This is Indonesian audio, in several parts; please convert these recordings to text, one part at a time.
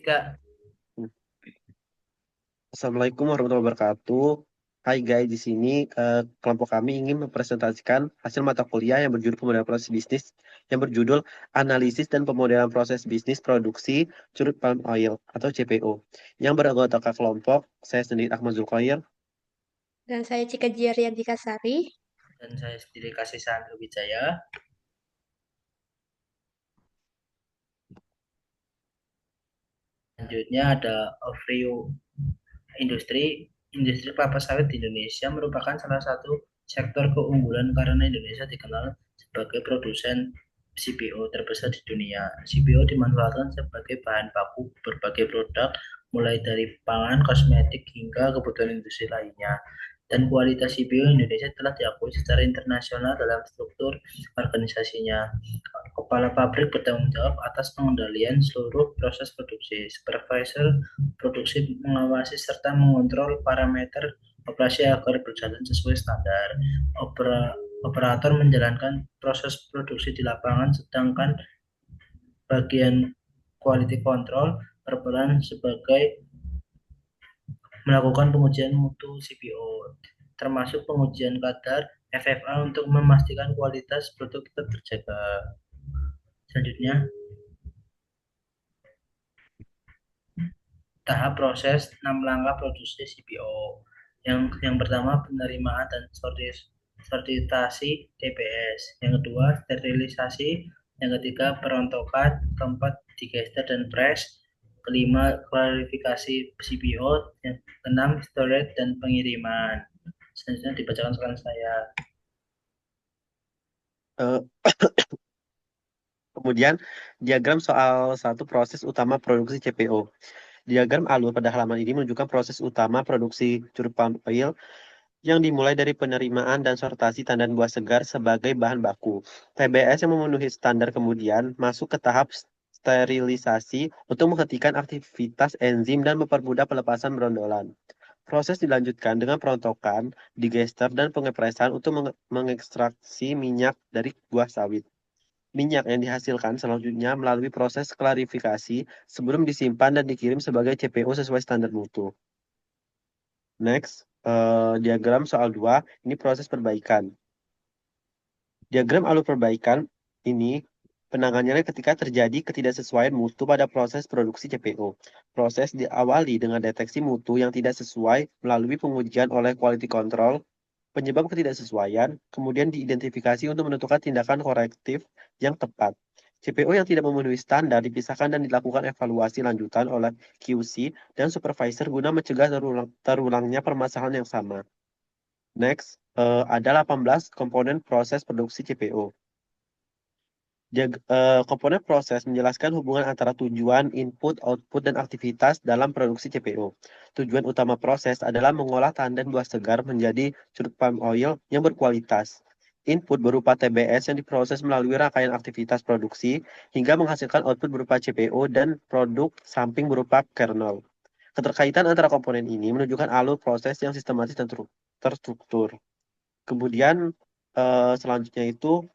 Kak, Assalamualaikum warahmatullahi wabarakatuh. Hai guys, di sini kelompok kami ingin mempresentasikan hasil mata kuliah yang berjudul pemodelan proses bisnis yang berjudul Analisis dan Pemodelan Proses Bisnis Produksi Curug Palm Oil atau CPO. Yang beranggotakan kelompok saya sendiri Ahmad Zulkhair. Dan saya Cika Jiarianti Kasari. dan saya sendiri Kasih Sandro Wijaya. Selanjutnya ada overview industri. Industri kelapa sawit di Indonesia merupakan salah satu sektor keunggulan karena Indonesia dikenal sebagai produsen CPO terbesar di dunia. CPO dimanfaatkan sebagai bahan baku berbagai produk, mulai dari pangan, kosmetik, hingga kebutuhan industri lainnya. Dan kualitas CPO Indonesia telah diakui secara internasional dalam struktur organisasinya. Kepala pabrik bertanggung jawab atas pengendalian seluruh proses produksi. Supervisor produksi mengawasi serta mengontrol parameter operasi agar berjalan sesuai standar. Operator menjalankan proses produksi di lapangan, sedangkan bagian quality control berperan sebagai melakukan pengujian mutu CPO, termasuk pengujian kadar FFA untuk memastikan kualitas produk tetap terjaga. Selanjutnya, tahap proses 6 langkah produksi CPO. Yang pertama penerimaan dan sortitasi TPS. Yang kedua sterilisasi. Yang ketiga perontokan. Keempat digester dan press. Kelima klarifikasi CPO. Yang keenam storage dan pengiriman. Selanjutnya dibacakan soal saya. Eh, Kemudian diagram soal satu proses utama produksi CPO. Diagram alur pada halaman ini menunjukkan proses utama produksi curug palm oil yang dimulai dari penerimaan dan sortasi tandan buah segar sebagai bahan baku. TBS yang memenuhi standar kemudian masuk ke tahap sterilisasi untuk menghentikan aktivitas enzim dan mempermudah pelepasan berondolan. Proses dilanjutkan dengan perontokan, digester, dan pengepresan untuk mengekstraksi minyak dari buah sawit. Minyak yang dihasilkan selanjutnya melalui proses klarifikasi sebelum disimpan dan dikirim sebagai CPO sesuai standar mutu. Next, diagram soal 2, ini proses perbaikan. Diagram alur perbaikan ini penanganannya ketika terjadi ketidaksesuaian mutu pada proses produksi CPO. Proses diawali dengan deteksi mutu yang tidak sesuai melalui pengujian oleh quality control, penyebab ketidaksesuaian, kemudian diidentifikasi untuk menentukan tindakan korektif yang tepat. CPO yang tidak memenuhi standar dipisahkan dan dilakukan evaluasi lanjutan oleh QC dan supervisor guna mencegah terulangnya permasalahan yang sama. Next, ada 18 komponen proses produksi CPO. Komponen proses menjelaskan hubungan antara tujuan, input, output, dan aktivitas dalam produksi CPO. Tujuan utama proses adalah mengolah tandan buah segar menjadi curug palm oil yang berkualitas. Input berupa TBS yang diproses melalui rangkaian aktivitas produksi hingga menghasilkan output berupa CPO dan produk samping berupa kernel. Keterkaitan antara komponen ini menunjukkan alur proses yang sistematis dan terstruktur. Kemudian selanjutnya itu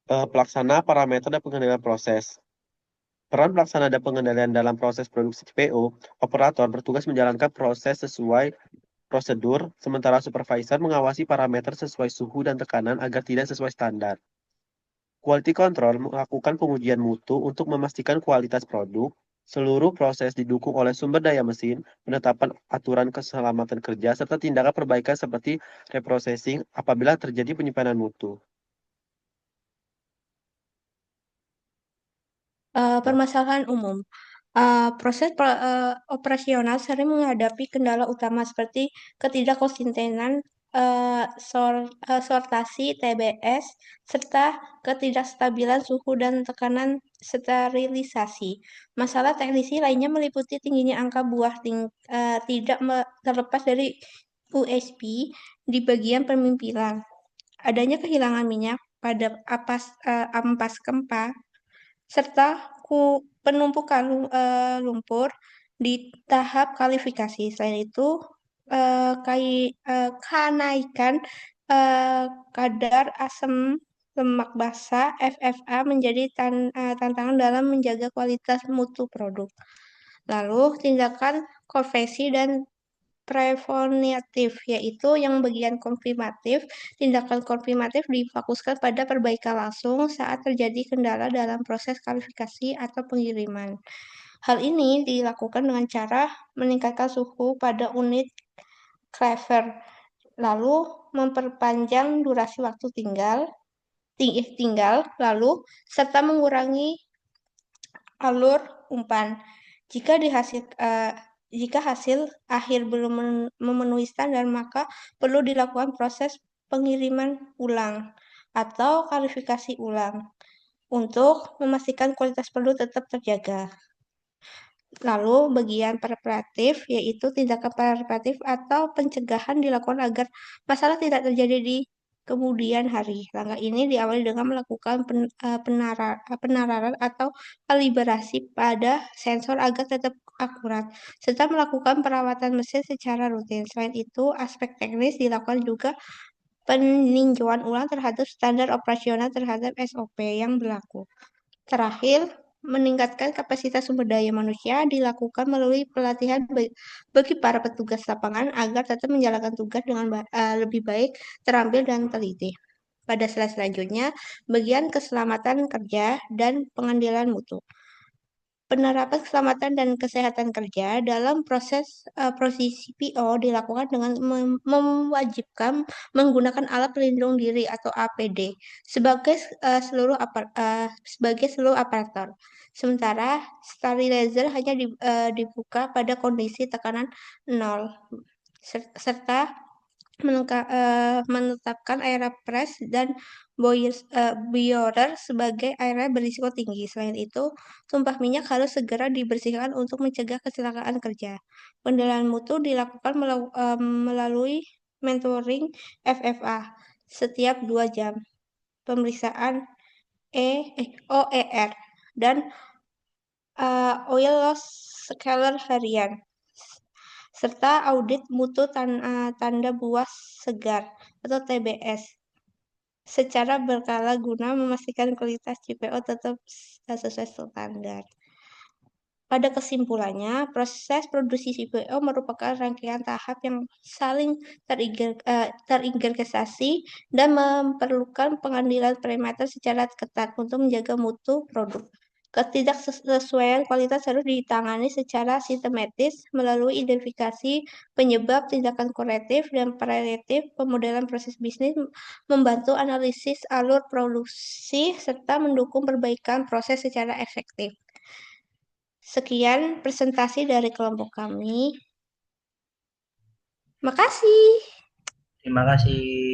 pelaksana parameter dan pengendalian proses. Peran pelaksana dan pengendalian dalam proses produksi CPO, operator bertugas menjalankan proses sesuai prosedur, sementara supervisor mengawasi parameter sesuai suhu dan tekanan agar tidak sesuai standar. Quality control melakukan pengujian mutu untuk memastikan kualitas produk. Seluruh proses didukung oleh sumber daya mesin, penetapan aturan keselamatan kerja, serta tindakan perbaikan seperti reprocessing apabila terjadi penyimpanan mutu. Ya. Permasalahan umum. Proses operasional sering menghadapi kendala utama seperti ketidakkonsistenan sortasi TBS serta ketidakstabilan suhu dan tekanan sterilisasi. Masalah teknisi lainnya meliputi tingginya angka buah tidak terlepas dari USP di bagian pemimpinan. Adanya kehilangan minyak pada ampas kempa serta penumpukan lumpur di tahap kualifikasi. Selain itu, kenaikan kadar asam lemak basah (FFA) menjadi tantangan dalam menjaga kualitas mutu produk. Lalu, tindakan konversi dan preventatif, yaitu yang bagian konfirmatif. Tindakan konfirmatif difokuskan pada perbaikan langsung saat terjadi kendala dalam proses kualifikasi atau pengiriman. Hal ini dilakukan dengan cara meningkatkan suhu pada unit Clever, lalu memperpanjang durasi waktu tinggal, lalu serta mengurangi alur umpan. Jika hasil akhir belum memenuhi standar, maka perlu dilakukan proses pengiriman ulang atau kualifikasi ulang untuk memastikan kualitas produk tetap terjaga. Lalu bagian preparatif, yaitu tindakan preparatif atau pencegahan dilakukan agar masalah tidak terjadi di kemudian hari. Langkah ini diawali dengan melakukan penararan atau kalibrasi pada sensor agar tetap akurat, serta melakukan perawatan mesin secara rutin. Selain itu, aspek teknis dilakukan juga peninjauan ulang terhadap standar operasional terhadap SOP yang berlaku. Terakhir, meningkatkan kapasitas sumber daya manusia dilakukan melalui pelatihan bagi para petugas lapangan agar tetap menjalankan tugas dengan lebih baik, terampil, dan teliti. Pada slide selanjutnya, bagian keselamatan kerja dan pengendalian mutu. Penerapan keselamatan dan kesehatan kerja dalam proses CPO dilakukan dengan mewajibkan menggunakan alat pelindung diri atau APD sebagai seluruh aparatur. Sementara sterilizer hanya dibuka pada kondisi tekanan 0 serta menetapkan aeropress dan boiler sebagai area berisiko tinggi. Selain itu, tumpah minyak harus segera dibersihkan untuk mencegah kecelakaan kerja. Penilaian mutu dilakukan melalui monitoring FFA setiap 2 jam, pemeriksaan OER, dan oil loss scaler harian, serta audit mutu tanda buah segar atau TBS secara berkala guna memastikan kualitas CPO tetap sesuai standar. Pada kesimpulannya, proses produksi CPO merupakan rangkaian tahap yang saling terintegrasi dan memerlukan pengambilan parameter secara ketat untuk menjaga mutu produk. Ketidaksesuaian kualitas harus ditangani secara sistematis melalui identifikasi penyebab, tindakan korektif, dan preventif, pemodelan proses bisnis, membantu analisis alur produksi, serta mendukung perbaikan proses secara efektif. Sekian presentasi dari kelompok kami. Makasih. Terima kasih.